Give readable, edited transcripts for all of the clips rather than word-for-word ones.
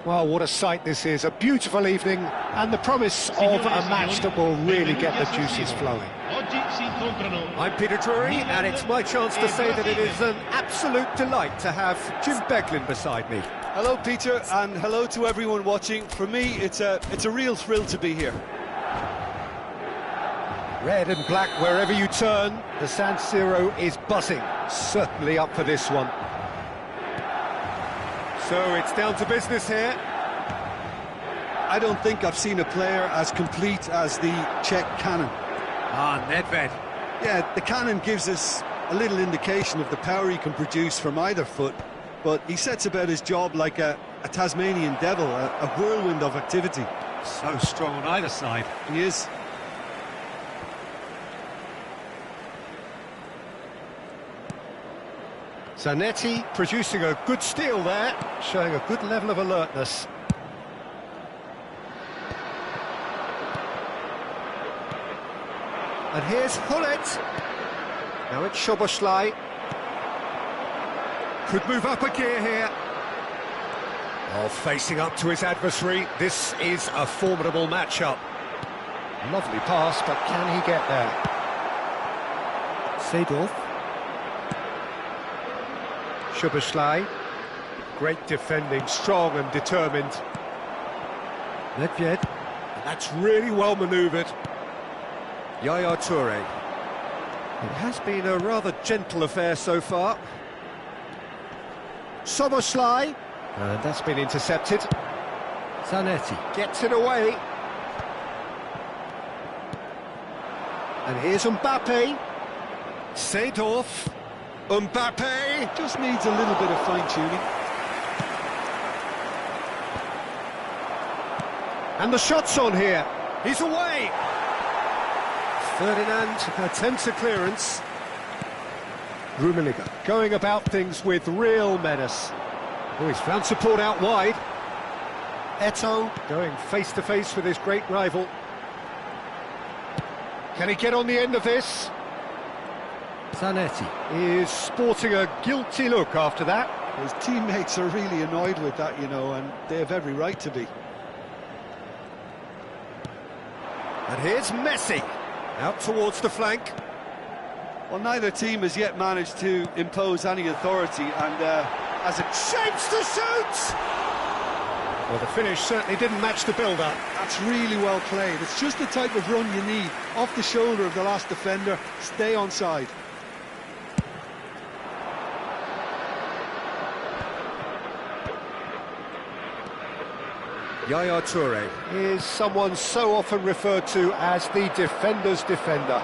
Well, what a sight this is, a beautiful evening and the promise of a match that will really get the juices flowing. I'm Peter Drury and it's my chance to say that it is an absolute delight to have Jim Beglin beside me. Hello Peter, and hello to everyone watching. For me, it's a real thrill to be here. Red and black wherever you turn, the San Siro is buzzing. Certainly up for this one. So it's down to business here. I don't think I've seen a player as complete as the Czech cannon. Nedved. Yeah, the cannon gives us a little indication of the power he can produce from either foot, but he sets about his job like a Tasmanian devil, a whirlwind of activity. So strong on either side. He is. Zanetti producing a good steal there, showing a good level of alertness. And here's Hullet. Now it's Szoboszlai. Could move up a gear here. Oh, facing up to his adversary, this is a formidable matchup. Lovely pass, but can he get there? Seedorf. Szoboszlai, great defending, strong and determined. Nedved, and that's really well manoeuvred. Yaya Toure. It has been a rather gentle affair so far. Szoboszlai, and that's been intercepted. Zanetti gets it away. And here's Mbappe. Seedorf. Mbappe Just needs a little bit of fine-tuning. And the shot's on here. He's away. Ferdinand attempts a clearance. Rummenigge going about things with real menace. Oh, he's found support out wide. Eto'o going face-to-face with his great rival. Can he get on the end of this? Zanetti is sporting a guilty look after that. His teammates are really annoyed with that, you know, and they have every right to be. And here's Messi, out towards the flank. Well, neither team has yet managed to impose any authority, and as it Shapes to shoot! Well, the finish certainly didn't match the build-up. that's really well played. It's just the type of run you need. Off the shoulder of the last defender, stay onside. Yaya Toure. Is someone so often referred to as the defender's defender.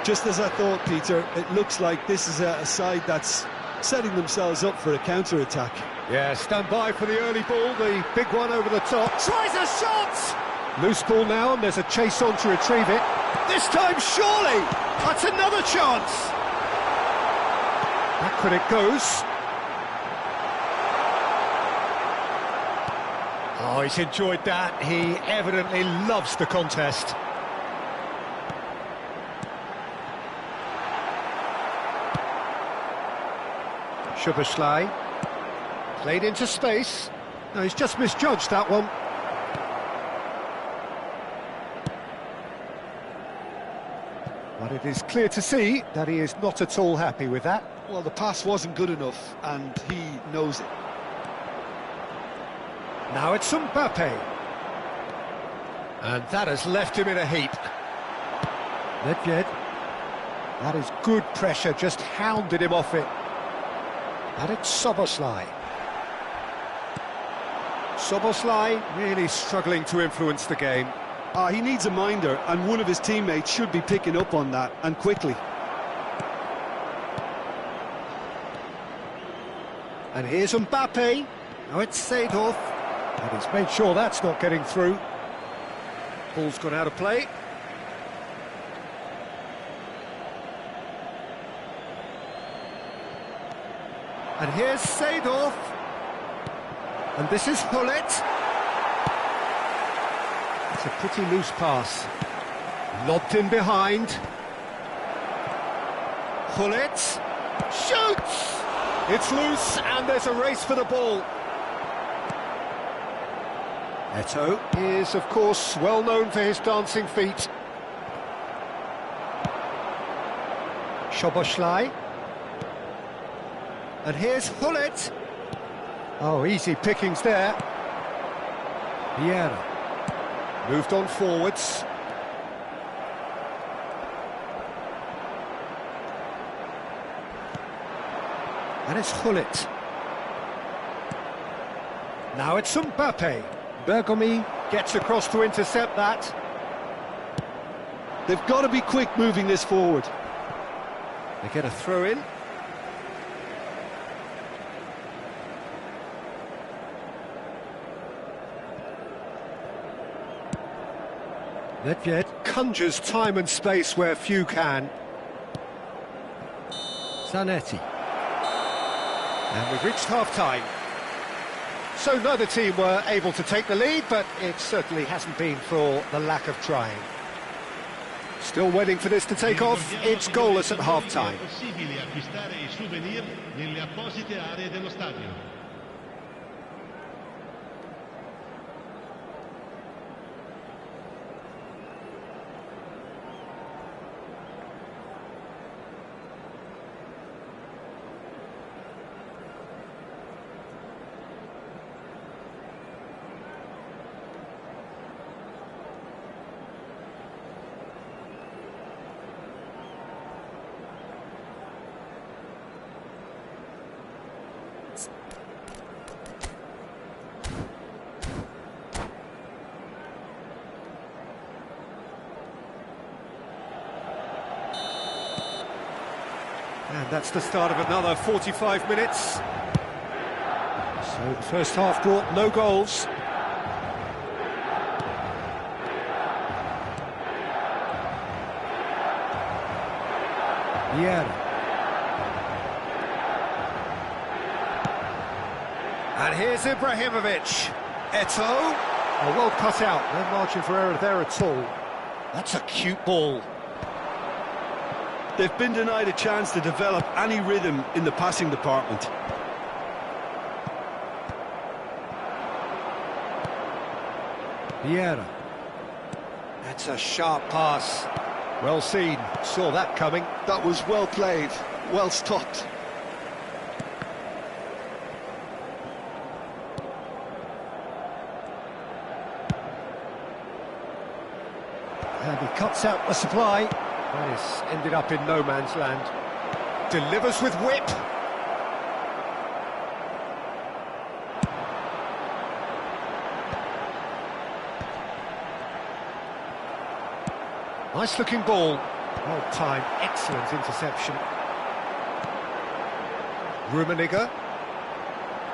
Just as I thought, Peter, it looks like this is a side that's setting themselves up for a counter-attack. Yeah, stand by for the early ball, the big one over the top. Tries a shot! Loose ball now, and there's a chase on to retrieve it. This time, surely! That's another chance! Backward it goes. Oh, he's enjoyed that. He evidently loves the contest. Szoboszlai played into space. No, he's just misjudged that one. But it is clear to see that he is not at all happy with that. Well, the pass wasn't good enough, and he knows it. Now it's Mbappe. And that has left him in a heap. Nedved. That is good pressure, just hounded him off it. And it's Szoboszlai. Szoboszlai really struggling to influence the game. He needs a minder, and one of his teammates should be picking up on that, and quickly. And here's Mbappe. Now it's Seedorf. And he's made sure that's not getting through. Ball's gone out of play. And here's Seedorf. And this is Hullet. It's a pretty loose pass. Lobbed in behind. Hullet shoots! It's loose and there's a race for the ball. Eto'o is, of course, well known for his dancing feet. Szoboszlai. And here's Hullet. Oh, easy pickings there. Vieira. Moved on forwards. And it's Hullet. Now it's Mbappe. Bergomi gets across to intercept that. They've got to be quick moving this forward. They get a throw in. Nedved conjures time and space where few can. Zanetti. And we've reached half-time. So neither team were able to take the lead, but it certainly hasn't been for the lack of trying. Still waiting for this to take off. It's goalless at half-time. And that's the start of another 45 minutes. So the first half brought no goals. Vieira. And here's Ibrahimovic. Eto'o. Oh, well cut out. No margin for error there at all. That's a cute ball. They've been denied a chance to develop any rhythm in the passing department. Vieira. That's a sharp pass. Well seen. Saw that coming. That was well played, well stopped. And he cuts out the supply. That is ended up in no man's land. Delivers with whip. Nice looking ball. Well timed, excellent interception. Rummenigge.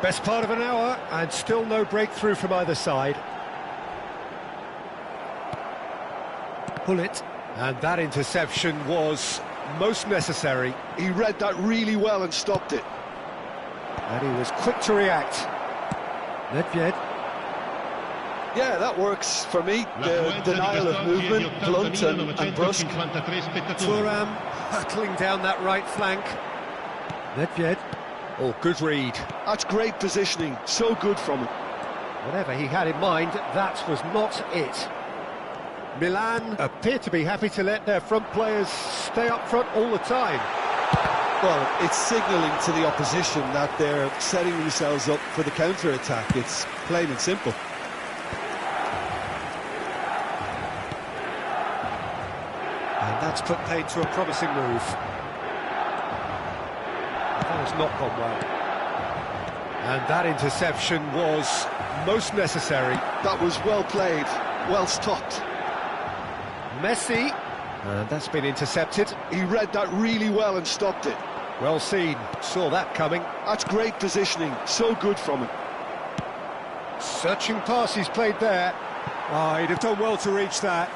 Best part of an hour and still no breakthrough from either side. Hullet. And that interception was most necessary. He read that really well and stopped it. And he was quick to react. Nedved. Yeah, that works for me. The denial of movement, blunt and brusque. Thuram hurtling down that right flank. Nedved. Oh, good read. That's great positioning, so good from him. Whatever he had in mind, that was not it. Milan appear to be happy to let their front players stay up front all the time. Well, it's signalling to the opposition that they're setting themselves up for the counter-attack. It's plain and simple. And that's put paid to a promising move. That has not gone well. And that interception was most necessary. That was well played, well stopped. Messi, and that's been intercepted. He read that really well and stopped it. Well seen, saw that coming. That's great positioning, so good from him. Searching pass he's played there. Oh, he'd have done well to reach that.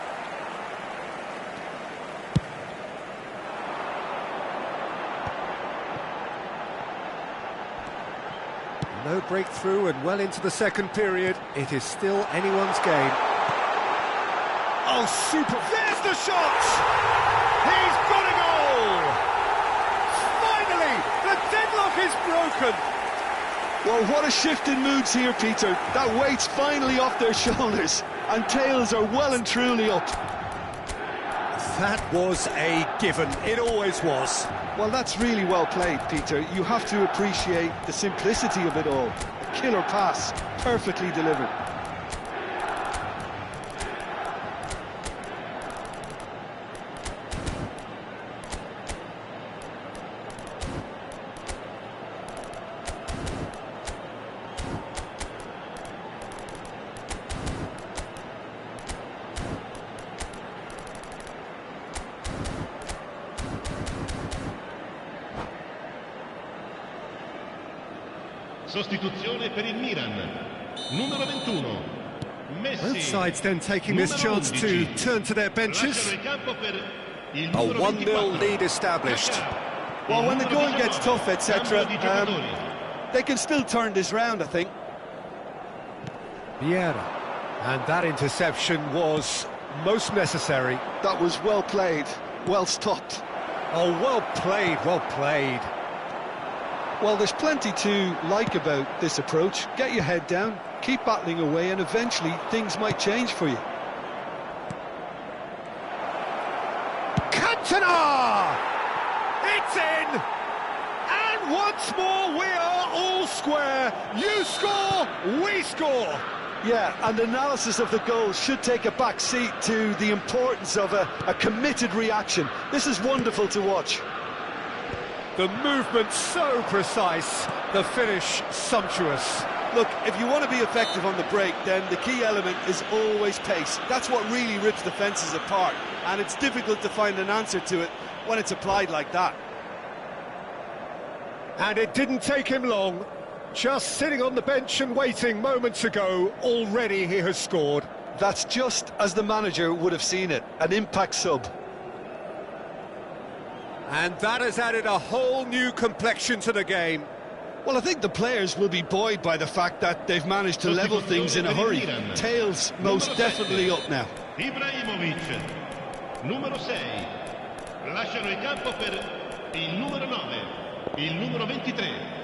No breakthrough and well into the second period. It is still anyone's game. Oh, super! There's the shot! He's got a goal! Finally, the deadlock is broken! Well, what a shift in moods here, Peter. That weight's finally off their shoulders, and tails are well and truly up. That was a given. It always was. Well, that's really well played, Peter. You have to appreciate the simplicity of it all. A killer pass, perfectly delivered. Sostituzione per il Milan, numero 21, Messi. Both sides then taking this chance to turn to their benches. A 1-0 lead established. Well, when the going gets tough, etc., they can still turn this round, I think. Vieira. And that interception was most necessary. That was well played, well stopped. Oh, well played, well played. Well, there's plenty to like about this approach. Get your head down, keep battling away, and eventually things might change for you. Cantona! It's in! And once more we are all square. You score, we score. Yeah, and analysis of the goal should take a back seat to the importance of a committed reaction. This is wonderful to watch. The movement so precise, the finish sumptuous. Look, if you want to be effective on the break, then the key element is always pace. That's what really rips defences apart, and it's difficult to find an answer to it when it's applied like that. And it didn't take him long. Just sitting on the bench and waiting moments ago, already he has scored. That's just as the manager would have seen it, an impact sub. And that has added a whole new complexion to the game. Well, I think the players will be buoyed by the fact that they've managed to level things in a hurry. Tails most definitely up now. Ibrahimovic, numero 6. Lasciano il campo per il numero 9, il numero 23.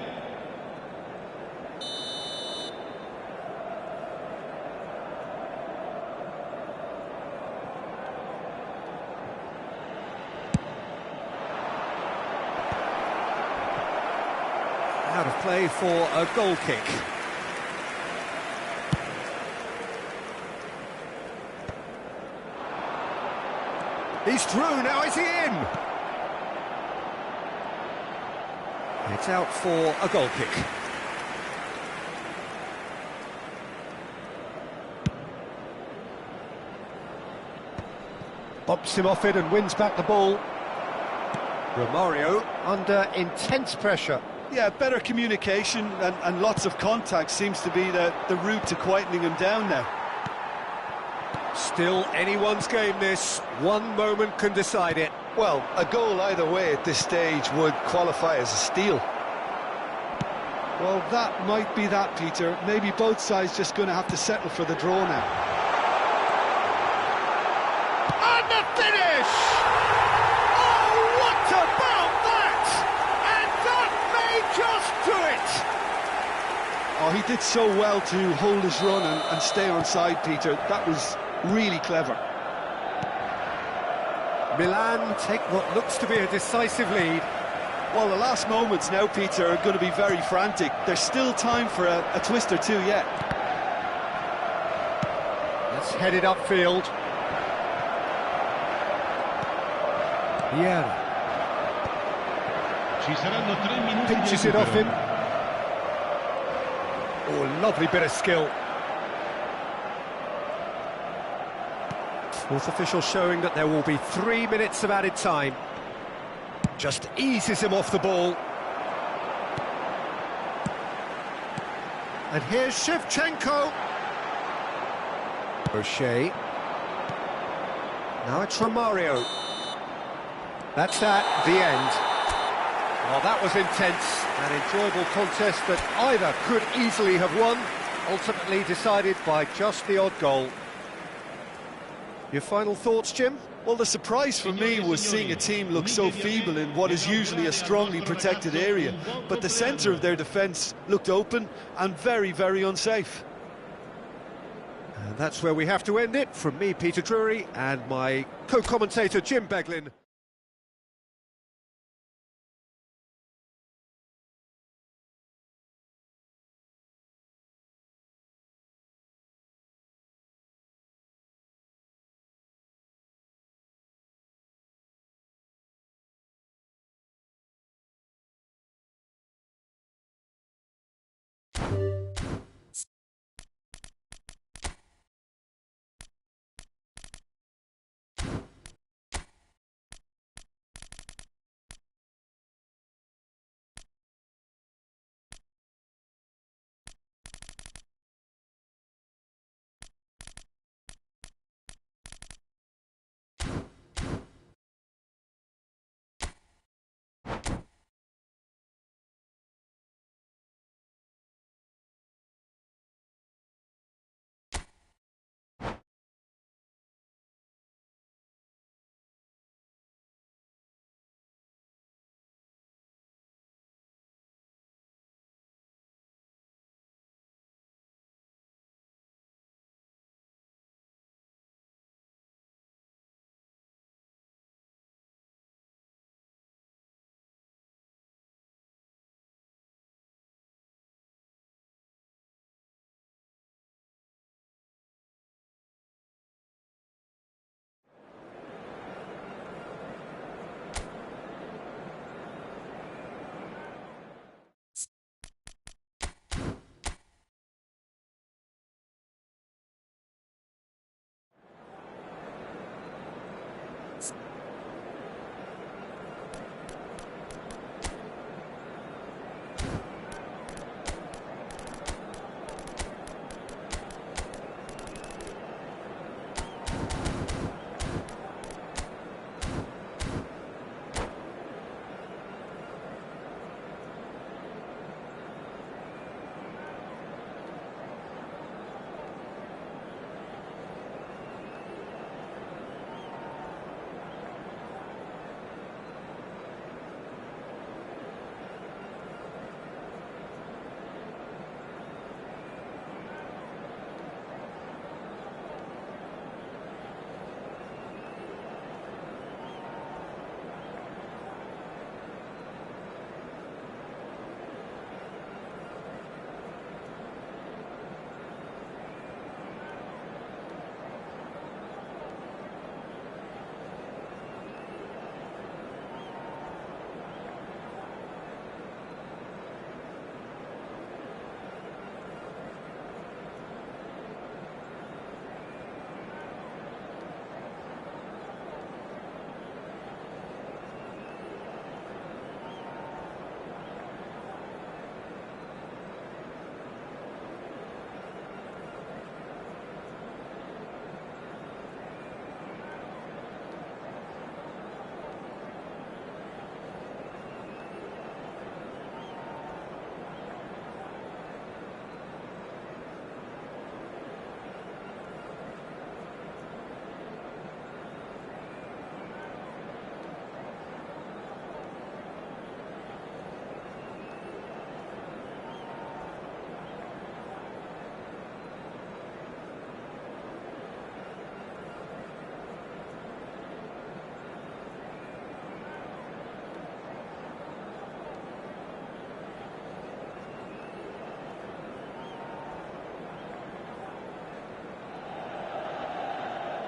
Out of play for a goal kick. He's through, now is he in? It's out for a goal kick. Bumps him off it and wins back the ball. Romario Under intense pressure. Yeah, better communication and lots of contact seems to be the route to quietening him down now. Still anyone's game this. One moment can decide it. Well, a goal either way at this stage would qualify as a steal. Well, that might be that, Peter. Maybe both sides just going to have to settle for the draw now. And the finish! Oh, what about that? And that may just do it! Oh, he did so well to hold his run and stay on side, Peter. That was really clever. Milan take what looks to be a decisive lead. Well, the last moments now, Peter, are going to be very frantic. There's still time for a twist or two yet. Let's head it upfield. Vieira. Ci saranno 3 minuti di Pinches it off him. Oh, lovely bit of skill. Fourth official showing that there will be 3 minutes of added time. Just eases him off the ball. And here's Shevchenko. O'Shea. Now it's Romario. That's that, the end. Well, that was intense, an enjoyable contest that either could easily have won, ultimately decided by just the odd goal. Your final thoughts, Jim? Well, the surprise for me was seeing a team look so feeble in what is usually a strongly protected area, but the centre of their defence looked open and very, very unsafe. And that's where we have to end it. From me, Peter Drury, and my co-commentator, Jim Beglin.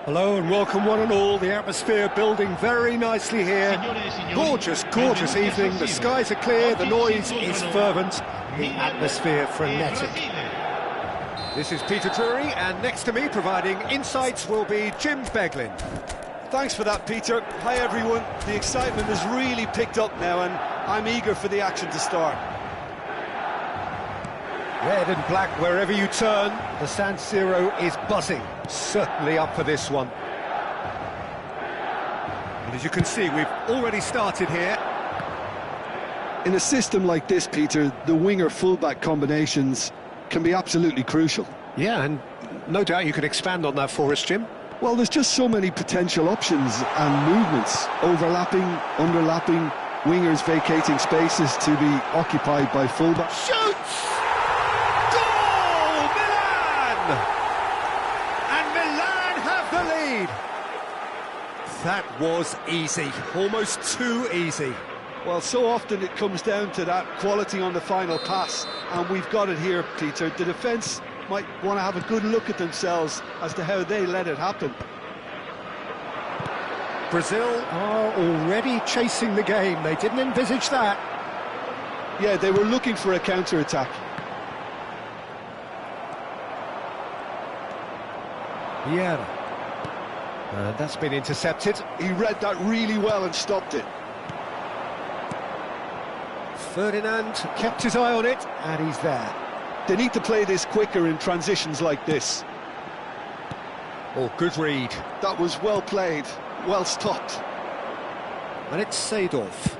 Hello and welcome one and all. The atmosphere building very nicely here. Gorgeous, gorgeous evening. The skies are clear, the noise is fervent, the atmosphere frenetic. This is Peter Drury, and next to me providing insights will be Jim Beglin. Thanks for that, Peter. Hi everyone. The excitement has really picked up now and I'm eager for the action to start. Red and black wherever you turn, the San Siro is buzzing. Certainly up for this one. And as you can see, we've already started here. In a system like this, Peter, the winger-fullback combinations can be absolutely crucial. Yeah, and no doubt you could expand on that for us, Jim. Well, there's just so many potential options and movements, overlapping, underlapping, wingers vacating spaces to be occupied by fullbacks. Shoots! Goal! Milan! And Milan have the lead. That was easy, almost too easy. Well, so often it comes down to that quality on the final pass, and we've got it here, Peter. The defence might want to have a good look at themselves as to how they let it happen. Brazil are already chasing the game. They didn't envisage that. Yeah, they were looking for a counter-attack. Vieira. And that's been intercepted. He read that really well and stopped it. Ferdinand kept his eye on it, and he's there. They need to play this quicker in transitions like this. Oh, good read. That was well played, well stopped. And it's Seedorf.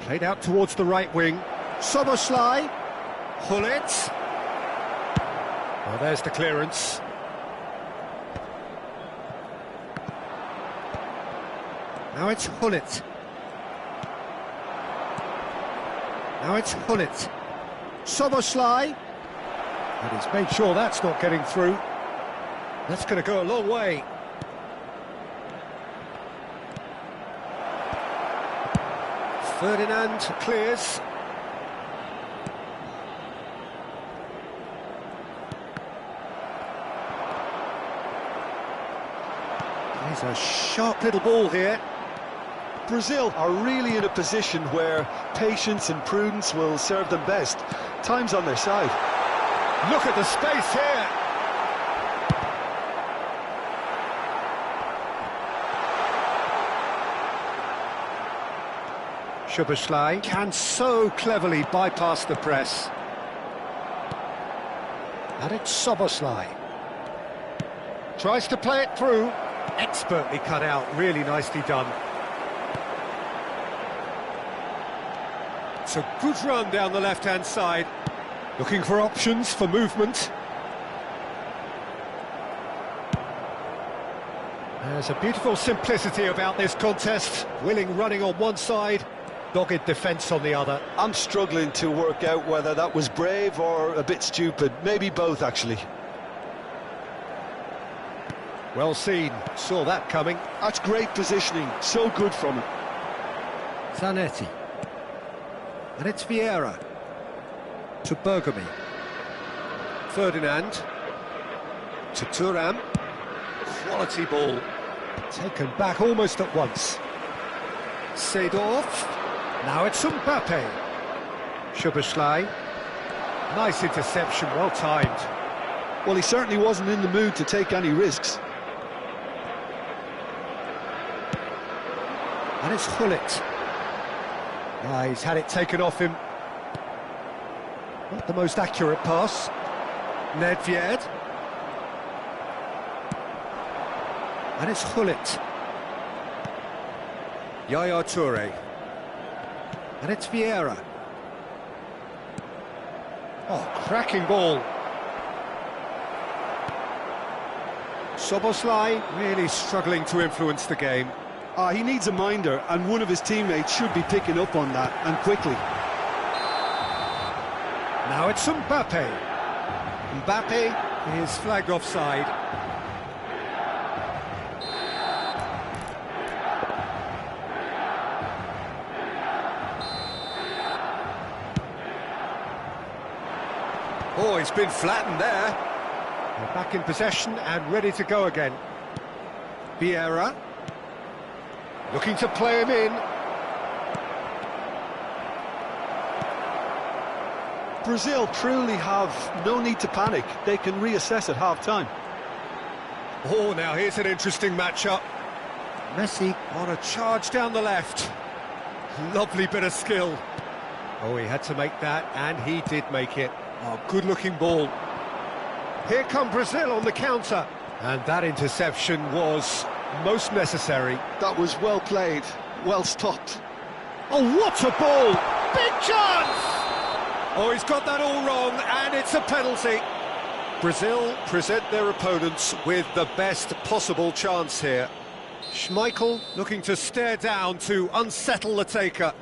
Played out towards the right wing. Szoboszlai. Hullet. Well, there's the clearance. Now it's Hullet. Now it's Hullet. Szoboszlai. And he's made sure that's not getting through. That's going to go a long way. Ferdinand clears. There's a sharp little ball here. Brazil are really in a position where patience and prudence will serve them best. Time's on their side. Look at the space here. Szoboszlai can so cleverly bypass the press. And it's Szoboszlai. Tries to play it through. Expertly cut out, really nicely done. It's a good run down the left-hand side. Looking for options for movement. There's a beautiful simplicity about this contest. Willing running on one side, dogged defence on the other. I'm struggling to work out whether that was brave or a bit stupid. Maybe both, actually. Well seen, saw that coming. That's great positioning, so good from him. Zanetti. And it's Vieira. To Bergami. Ferdinand. To Thuram. Quality ball. Taken back almost at once. Seedorf. Now it's Mbappe. Szoboszlai. Nice interception, well timed. Well, he certainly wasn't in the mood to take any risks. And it's Hullet. He's had it taken off him. Not the most accurate pass. Nedved. And it's Hullet. Yaya Toure. And it's Vieira. Oh, cracking ball. Szoboszlai really struggling to influence the game. He needs a minder, and one of his teammates should be picking up on that, and quickly. Now it's Mbappe. Mbappe is flagged offside. Oh, he's been flattened there. They're back in possession and ready to go again. Vieira. Looking to play him in. Brazil truly have no need to panic. They can reassess at half-time. Oh, now here's an interesting matchup. Messi on a charge down the left. Lovely bit of skill. Oh, he had to make that, and he did make it. Oh, good-looking ball. Here come Brazil on the counter. And that interception was most necessary. That was well played, well stopped. Oh, what a ball! Big chance! Oh, he's got that all wrong, and it's a penalty. Brazil present their opponents with the best possible chance here. Schmeichel looking to stare down to unsettle the taker.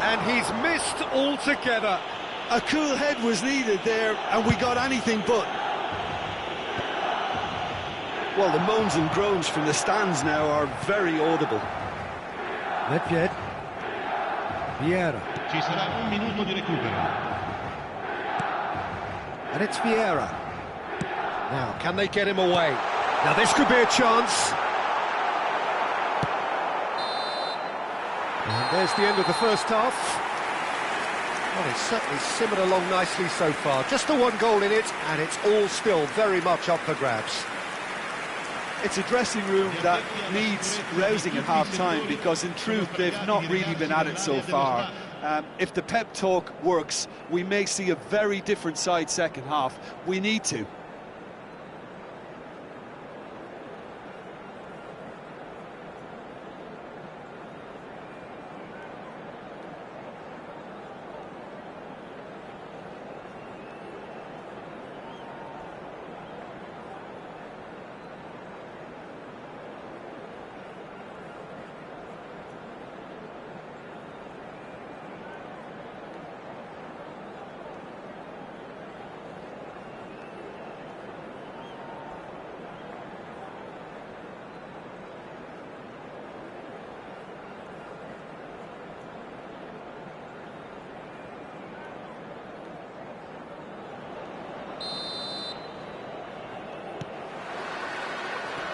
And he's missed altogether. A cool head was needed there, and we got anything but. Well, the moans and groans from the stands now are very audible. Nedved. Vieira. Ci sarà un minuto di recupero. And it's Vieira. Now, can they get him away? Now, this could be a chance. And there's the end of the first half. Well, it's certainly simmered along nicely so far. Just the one goal in it, and it's all still very much up for grabs. It's a dressing room that needs rousing at half-time, because in truth they've not really been at it so far. If the pep talk works, we may see a very different side second half. We need to.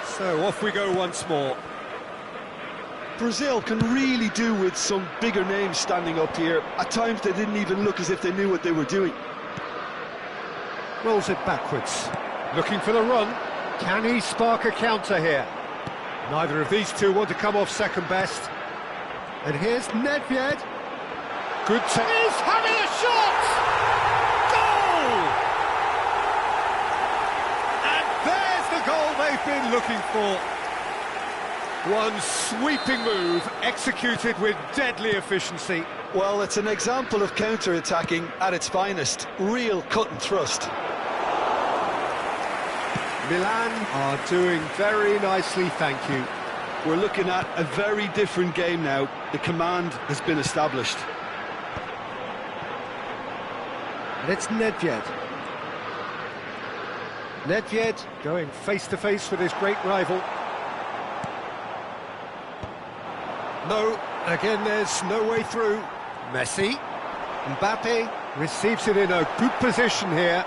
So off we go once more. Brazil can really do with some bigger names standing up here. At times they didn't even look as if they knew what they were doing. Rolls it backwards. Looking for the run. Can he spark a counter here? Neither of these two want to come off second best. And here's Nedved. Good take. He's having a shot! Goal! And there's the goal they've been looking for. One sweeping move, executed with deadly efficiency. Well, it's an example of counter-attacking at its finest. Real cut and thrust. Milan are doing very nicely, thank you. We're looking at a very different game now. The command has been established. And it's Nedved. Nedved going face-to-face with his great rival. No, again there's no way through. Messi. Mbappe receives it in a good position here.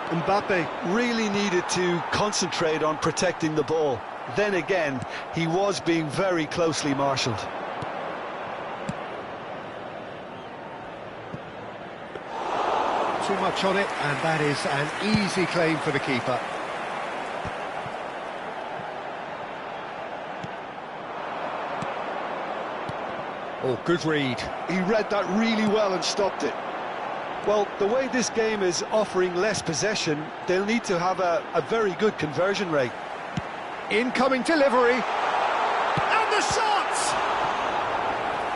Mbappe really needed to concentrate on protecting the ball. Then again, he was being very closely marshalled. Too much on it, and that is an easy claim for the keeper. Oh, good read. He read that really well and stopped it. Well, the way this game is offering less possession, they'll need to have a very good conversion rate. Incoming delivery. And the shot!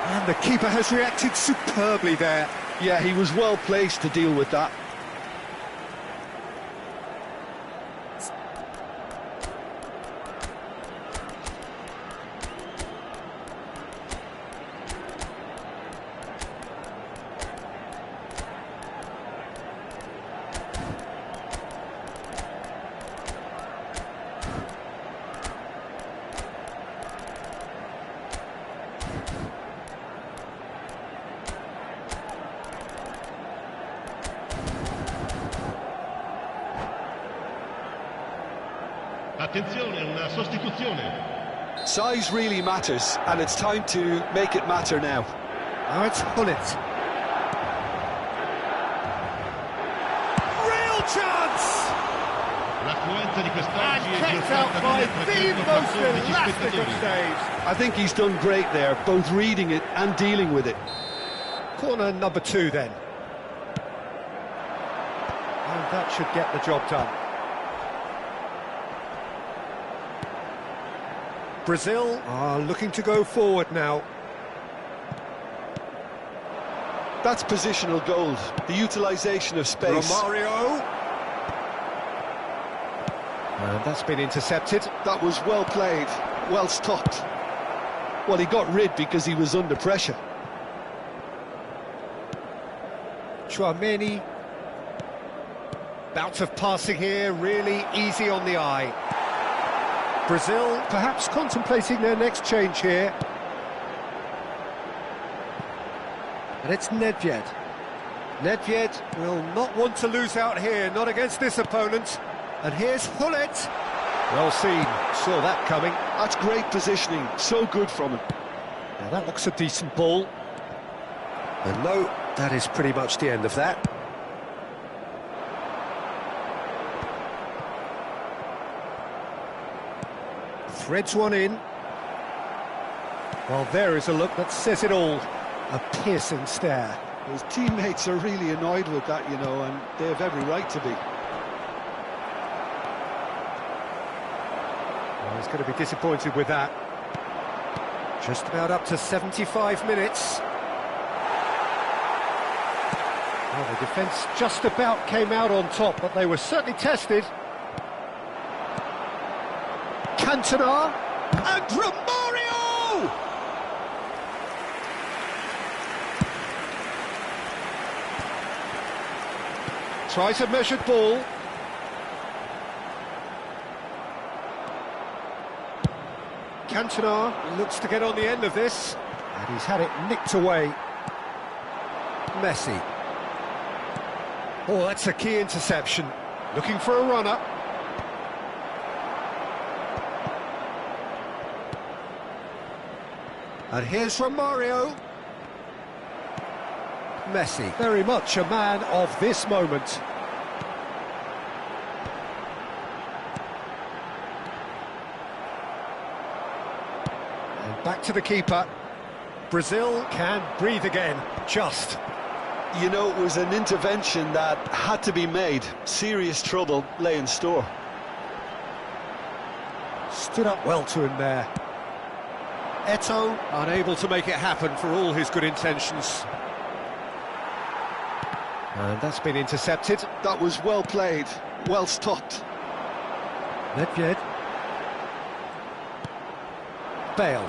And the keeper has reacted superbly there. Yeah, he was well placed to deal with that. Attenzione, una sostituzione. Size really matters, and it's time to make it matter now. Now it's Gullit. Real chance! L'affluenza di quest'oggi And è kept out by the most elastic of spettatori. saves. I think he's done great there, both reading it and dealing with it. Corner number 2 then. And that should get the job done. Brazil are looking to go forward now. That's positional gold, the utilisation of space. Romario. And that's been intercepted. That was well played, well stopped. Well, he got rid because he was under pressure. Tchouaméni. Bout of passing here, really easy on the eye. Brazil perhaps contemplating their next change here. And it's Nedved. Nedved will not want to lose out here, not against this opponent. And here's Hullet. Well seen, saw that coming. That's great positioning, so good from him. Now that looks a decent ball. And no, that is pretty much the end of that. Threads one in. Well, there is a look that says it all. A piercing stare. His teammates are really annoyed with that, you know, and they have every right to be. Well, he's going to be disappointed with that. Just about up to 75 minutes. Well, the defence just about came out on top, but they were certainly tested. Cantona and Romario! Tries a measured ball. Cantona looks to get on the end of this, and he's had it nicked away. Messi. Oh, that's a key interception. Looking for a runner. And here's Romario. Messi, very much a man of this moment. And back to the keeper. Brazil can breathe again, just. You know, it was an intervention that had to be made. Serious trouble lay in store. Stood up well to him there. Eto'o unable to make it happen for all his good intentions. And that's been intercepted. That was well played, well stopped. Nedved. Bale.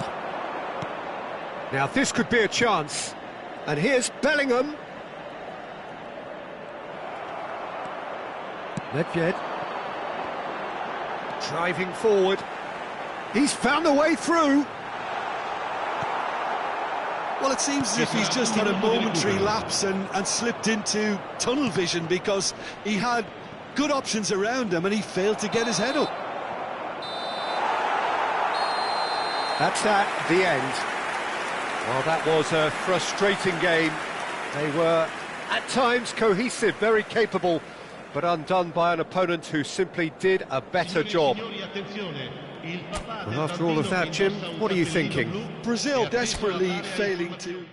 Now this could be a chance. And here's Bellingham. Nedved. Driving forward. He's found a way through. Well, it seems as if he's just had a momentary lapse and slipped into tunnel vision because he had good options around him and he failed to get his head up. That's that, the end. Well, that was a frustrating game. They were, at times, cohesive, very capable, but undone by an opponent who simply did a better job. Well, after all of that, Jim, what are you thinking? Brazil desperately failing to...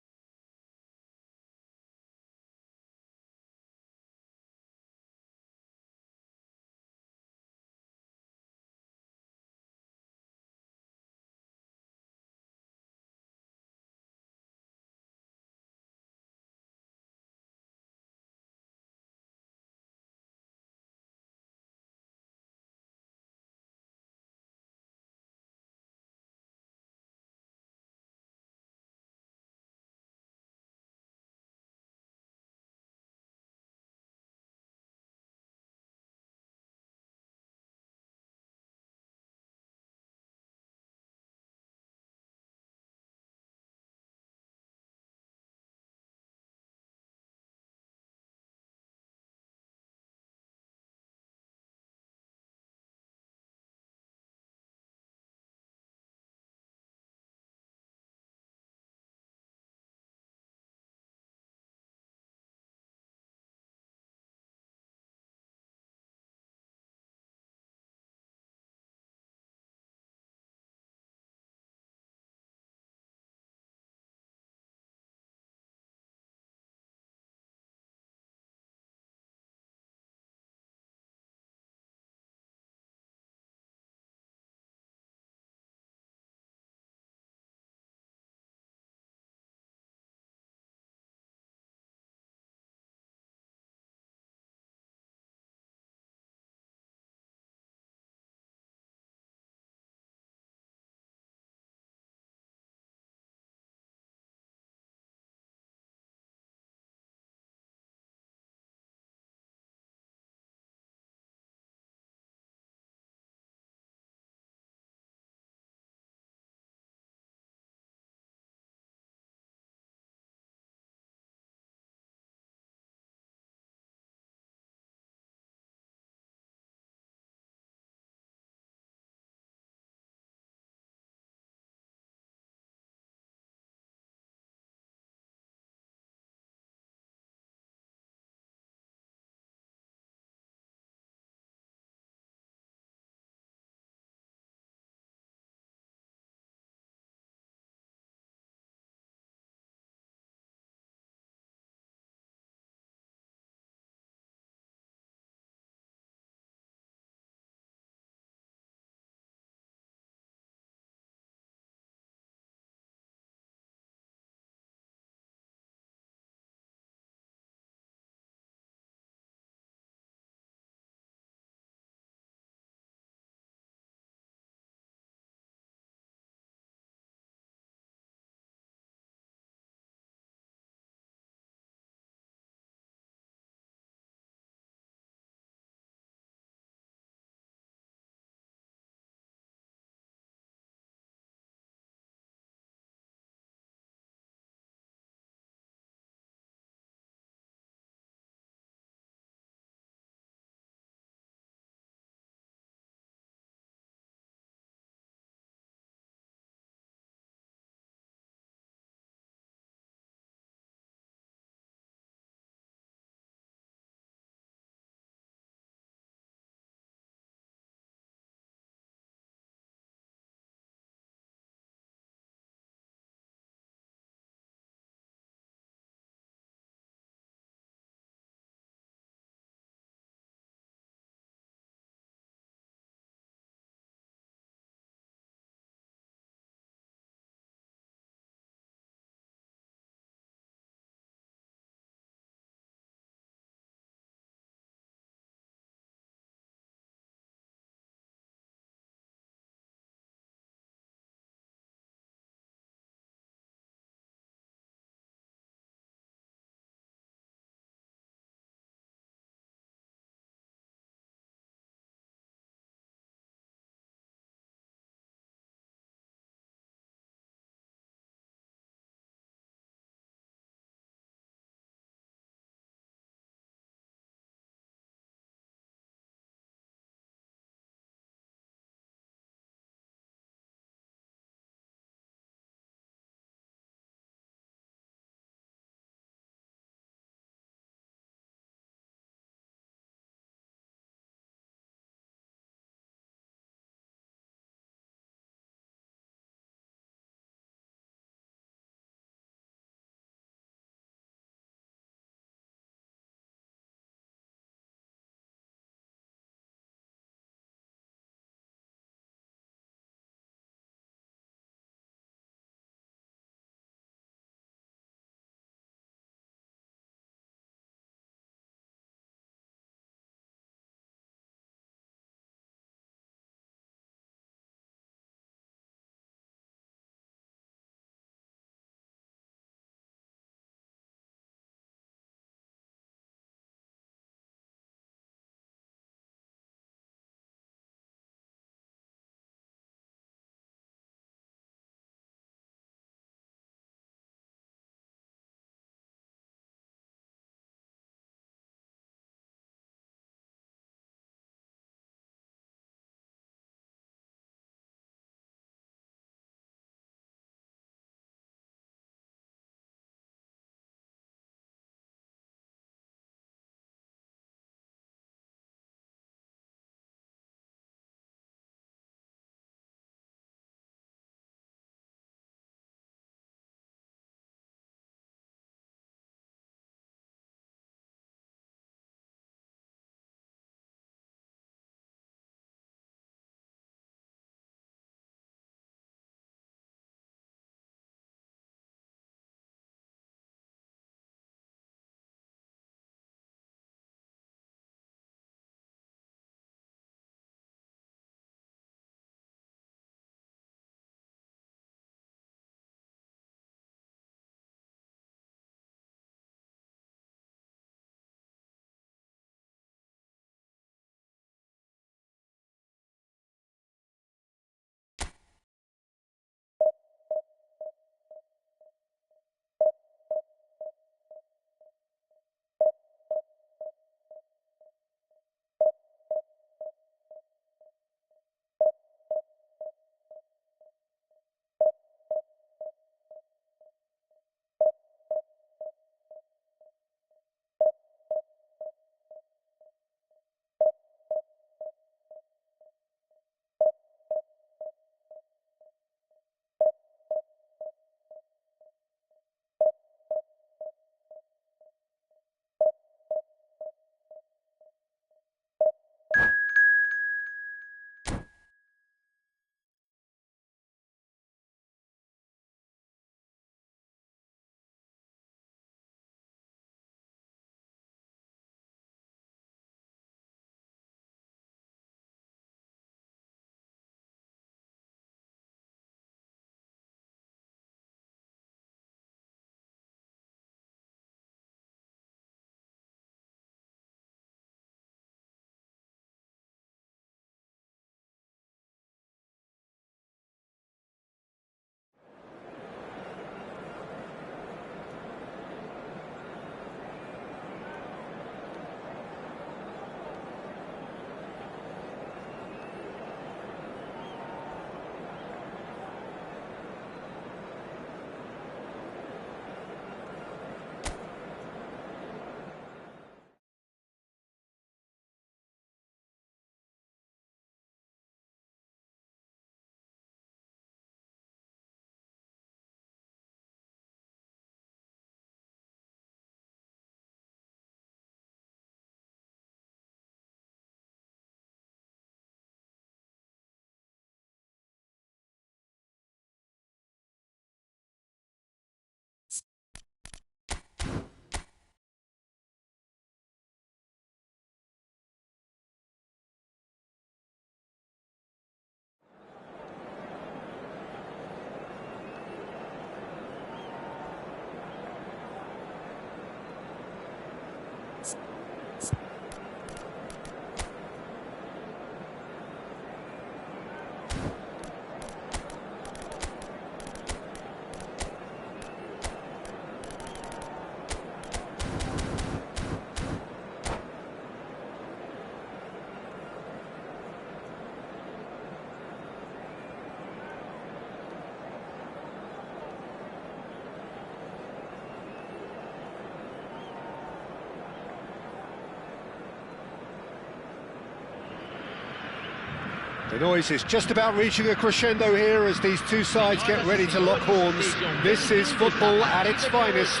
The noise is just about reaching a crescendo here as these two sides get ready to lock horns. This is football at its finest.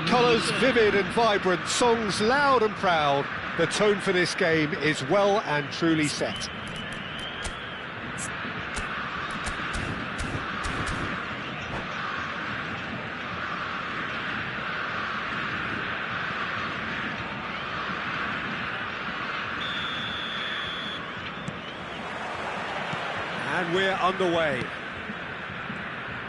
Colours vivid and vibrant, songs loud and proud. The tone for this game is well and truly set. And we're underway.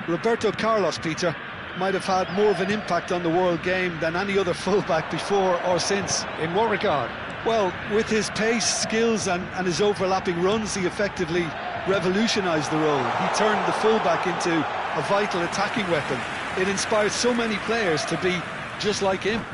Roberto Carlos, Peter, might have had more of an impact on the world game than any other fullback before or since. In what regard? Well, with his pace, skills and his overlapping runs, he effectively revolutionised the role. He turned the fullback into a vital attacking weapon. It inspired so many players to be just like him.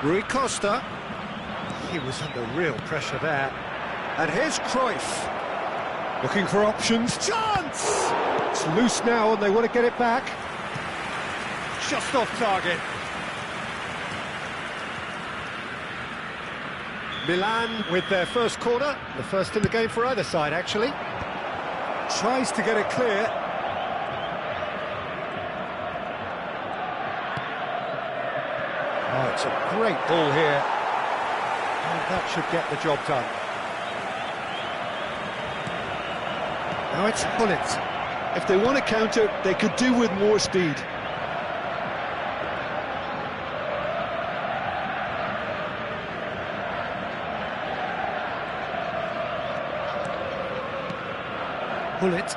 Rui Costa, he was under real pressure there. And here's Cruyff, looking for options, chance! It's loose now and they want to get it back. Just off target. Milan with their first corner, the first in the game for either side actually. Tries to get it clear. Oh, it's a great ball here. And that should get the job done. Now it's Gullit. If they want to counter, they could do with more speed. Gullit.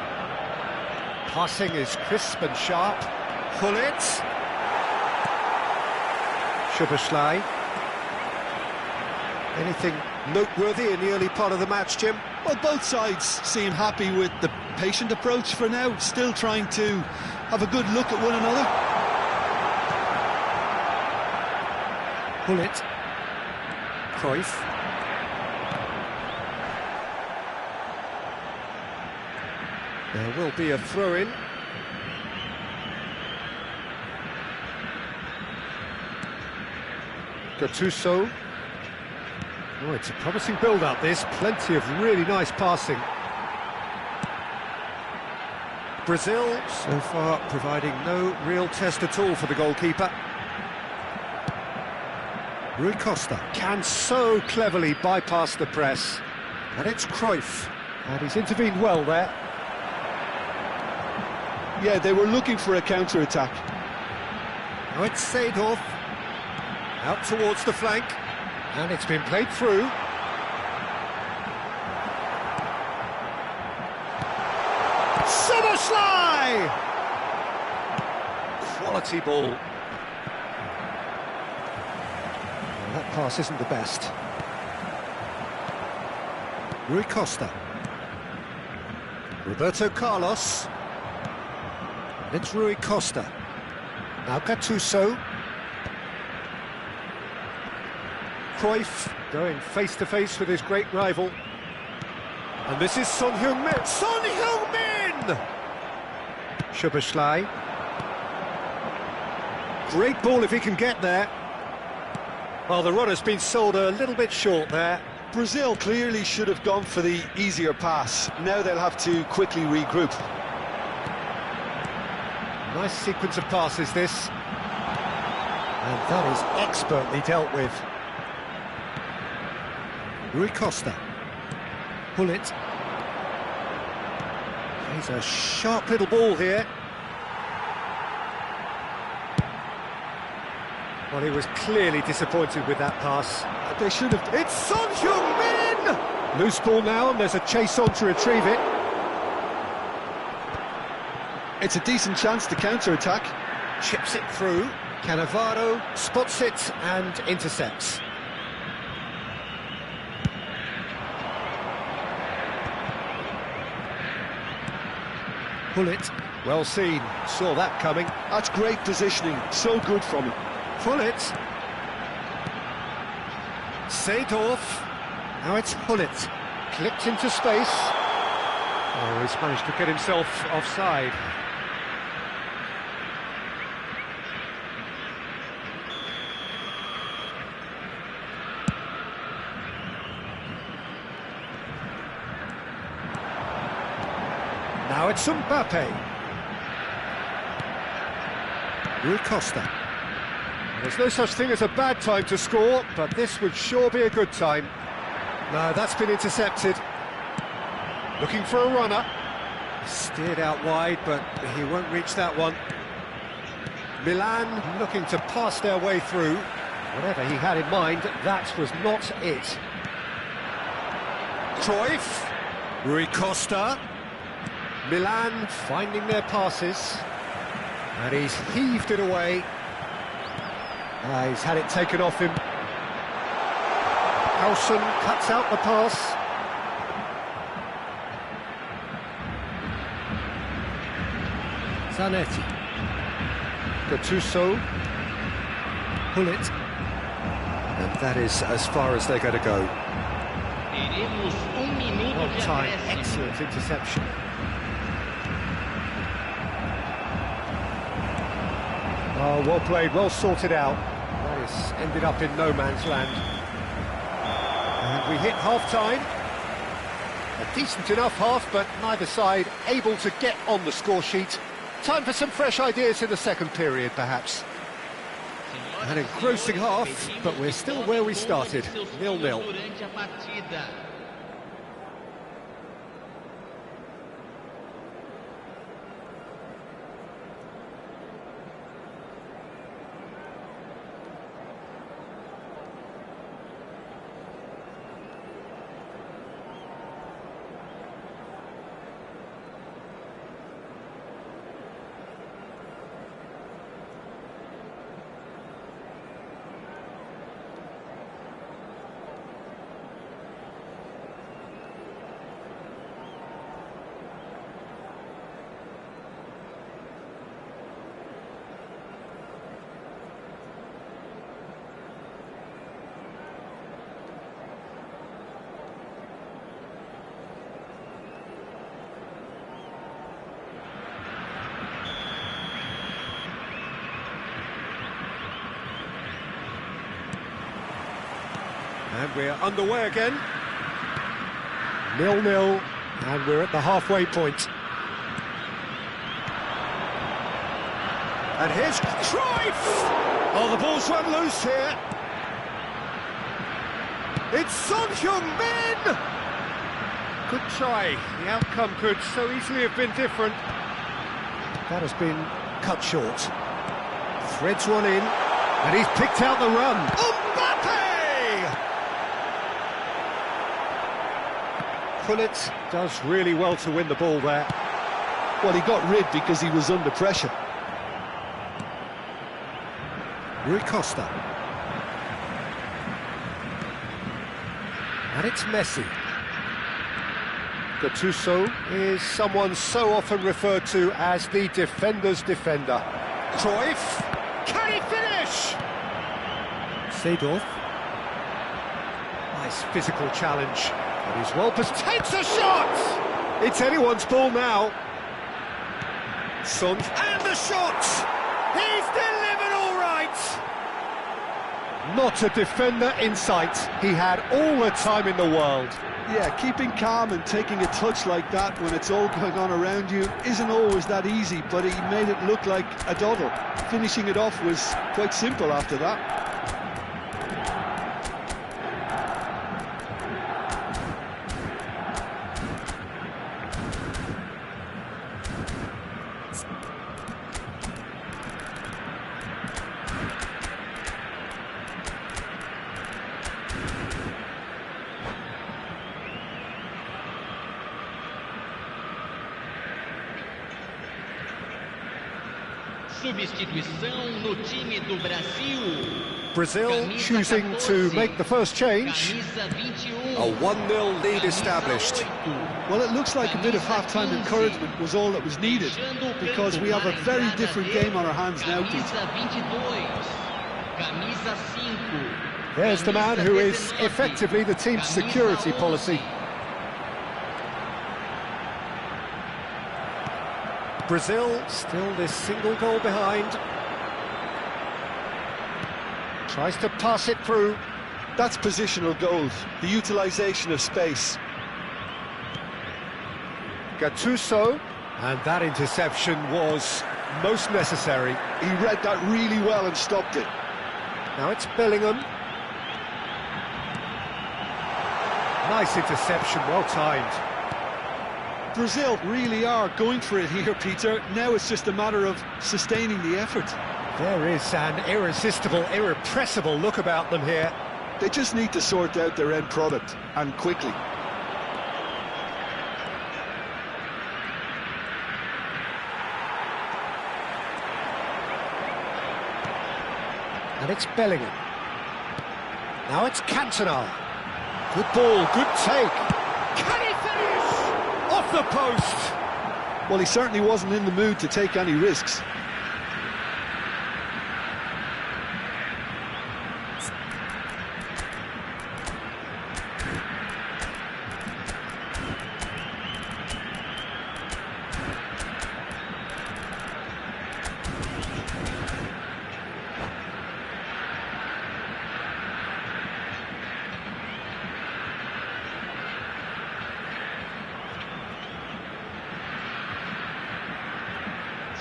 Passing is crisp and sharp. Gullit. Szoboszlai. Anything noteworthy in the early part of the match, Jim? Well, both sides seem happy with the patient approach for now, still trying to have a good look at one another. Gullit. Cruyff. There will be a throw-in. Gattuso. Oh, it's a promising build-up, this. Plenty of really nice passing. Brazil, so far, providing no real test at all for the goalkeeper. Rui Costa can so cleverly bypass the press. And it's Cruyff. And he's intervened well there. Yeah, they were looking for a counter-attack. Now it's Seedorf. Out towards the flank, and it's been played through. Szoboszlai! Quality ball. Well, that pass isn't the best. Rui Costa. Roberto Carlos. And it's Rui Costa. Now Gattuso. Cruyff going face-to-face with his great rival. And this is Son Heung-min. Son Heung-min! Szoboszlai. Great ball if he can get there. Well, the run has been sold a little bit short there. Brazil clearly should have gone for the easier pass. Now they'll have to quickly regroup. Nice sequence of passes, this. And that is expertly dealt with. Rui Costa. Gullit. He's a sharp little ball here. Well, he was clearly disappointed with that pass. They should have... It's Son Heung-min! Loose ball now, and there's a chase on to retrieve it. It's a decent chance to counter-attack. Chips it through. Cannavaro spots it and intercepts. Pullet, well seen, saw that coming. That's great positioning, so good from him. Pullet. Seedorf. Now it's Pullet. Clipped into space. Oh, he's managed to get himself offside. Now it's Mbappe. Rui Costa. There's no such thing as a bad time to score, but this would sure be a good time. No, that's been intercepted. Looking for a runner. Steered out wide, but he won't reach that one. Milan looking to pass their way through. Whatever he had in mind, that was not it. Cruyff. Rui Costa. Milan finding their passes, and he's heaved it away. He's had it taken off him. Howson cuts out the pass. Zanetti. Gattuso. Pullet. And that is as far as they're going to go. On time, excellent interception. Oh, well played, well sorted out. That has ended up in no man's land. And we hit half-time. A decent enough half, but neither side able to get on the score sheet. Time for some fresh ideas in the second period, perhaps. An engrossing half, but we're still where we started, 0-0. And we're underway again. 0-0, and we're at the halfway point. And here's Cruyff! Oh, the ball's run loose here. It's Son Heung-min! Good try. The outcome could so easily have been different. That has been cut short. Threads one in, and he's picked out the run. Mbappe! Pullet does really well to win the ball there. Well, he got rid because he was under pressure. Rui Costa. And it's Messi. Gattuso is someone so often referred to as the defender's defender. Cruyff. Can he finish? Seedorf. Nice physical challenge. And he's well takes a shot! It's anyone's ball now. Son, and the shot! He's delivered all right! Not a defender in sight. He had all the time in the world. Yeah, keeping calm and taking a touch like that when it's all going on around you isn't always that easy, but he made it look like a doddle. Finishing it off was quite simple after that. Substituição no time do Brasil. Brazil choosing to make the first change. Camisa 21. A 1-0 lead established. Well, it looks like a bit of half-time encouragement was all that was needed, because we have a very different game on our hands now, Pete. Camisa 22. Camisa 5. There's the man who is effectively the team's security policy. Brazil still this single goal behind. Tries to pass it through. That's positional goals, the utilisation of space. Gattuso, and that interception was most necessary. He read that really well and stopped it. Now it's Bellingham. Nice interception, well timed. Brazil really are going for it here, Peter. Now it's just a matter of sustaining the effort. There is an irresistible, irrepressible look about them here. They just need to sort out their end product, and quickly. And it's Bellingham. Now it's Cantona. Good ball, good take. Can he finish? Off the post. Well, he certainly wasn't in the mood to take any risks.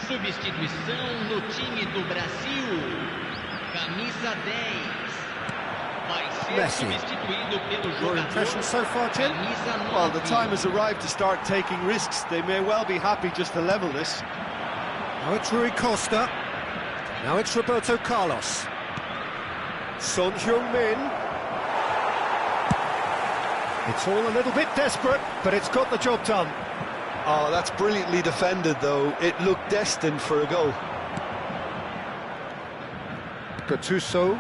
Substituição no time do Brasil. Camisa 10. Vai ser Messi. substituído pelo Your jogador. impression so far, Tim? Camisa 9. Well, the time has arrived to start taking risks. They may well be happy just to level this. Now it's Rui Costa. Now it's Roberto Carlos. Son Heung-min. It's all a little bit desperate, but it's got the job done. Oh, that's brilliantly defended, though. It looked destined for a goal. Gattuso.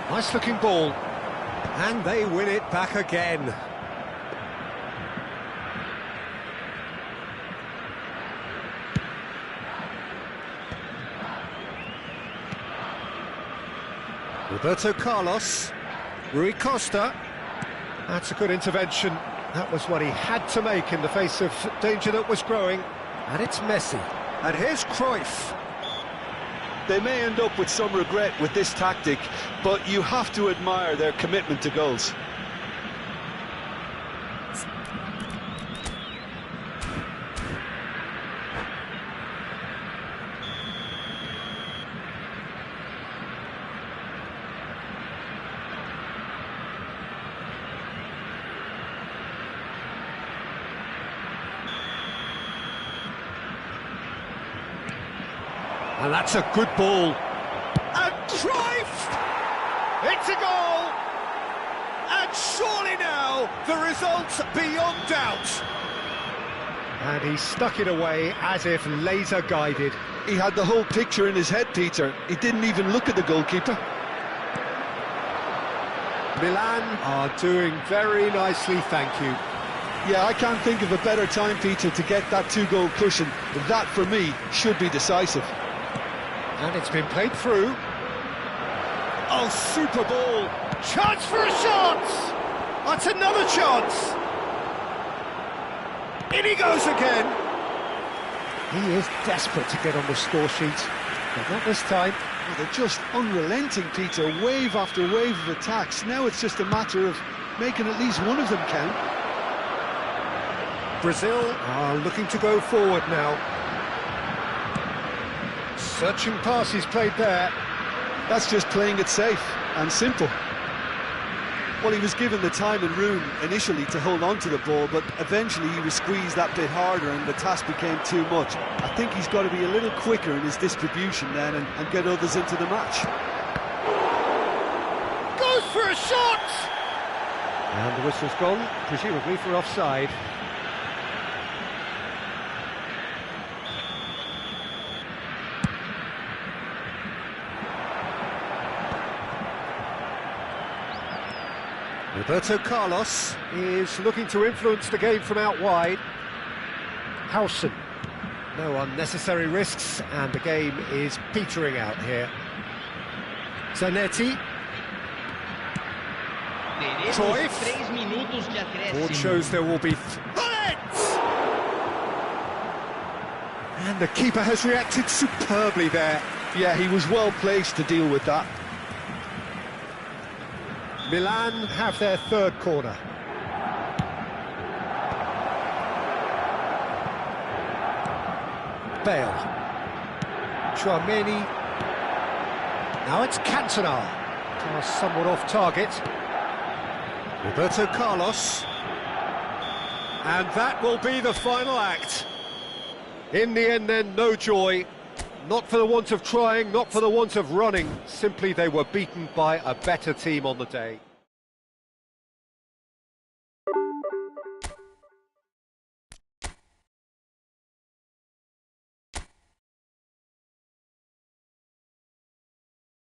Nice looking ball. And they win it back again. Roberto Carlos. Rui Costa. That's a good intervention. That was what he had to make in the face of danger that was growing. And it's Messi. And here's Cruyff. They may end up with some regret with this tactic, but you have to admire their commitment to goals. And that's a good ball. And Cruyff! It's a goal! And surely now, the result's beyond doubt. And he stuck it away as if laser guided. He had the whole picture in his head, Peter. He didn't even look at the goalkeeper. Milan are doing very nicely, thank you. Yeah, I can't think of a better time, Peter, to get that two-goal cushion. That, for me, should be decisive. And it's been played through. Oh, super ball. Chance for a shot! That's another chance. In he goes again. He is desperate to get on the score sheet, but not this time. Well, they're just unrelenting, Peter. Wave after wave of attacks. Now it's just a matter of making at least one of them count. Brazil are looking to go forward now. Searching passes played there. That's just playing it safe and simple. Well, he was given the time and room initially to hold on to the ball, but eventually he was squeezed that bit harder and the task became too much. I think he's got to be a little quicker in his distribution then and get others into the match. Goes for a shot! And the whistle's gone, presumably for offside. Roberto Carlos is looking to influence the game from out wide. Howson. No unnecessary risks, and the game is petering out here. Zanetti. Teremos 3 minutos de acréscimo. Board shows there will be... And the keeper has reacted superbly there. Yeah, he was well placed to deal with that. Milan have their third corner. Bale. Tchouaméni. Now it's Cantona. Pass somewhat off target. Roberto Carlos. And that will be the final act. In the end then, no joy. Not for the want of trying, not for the want of running. Simply they were beaten by a better team on the day.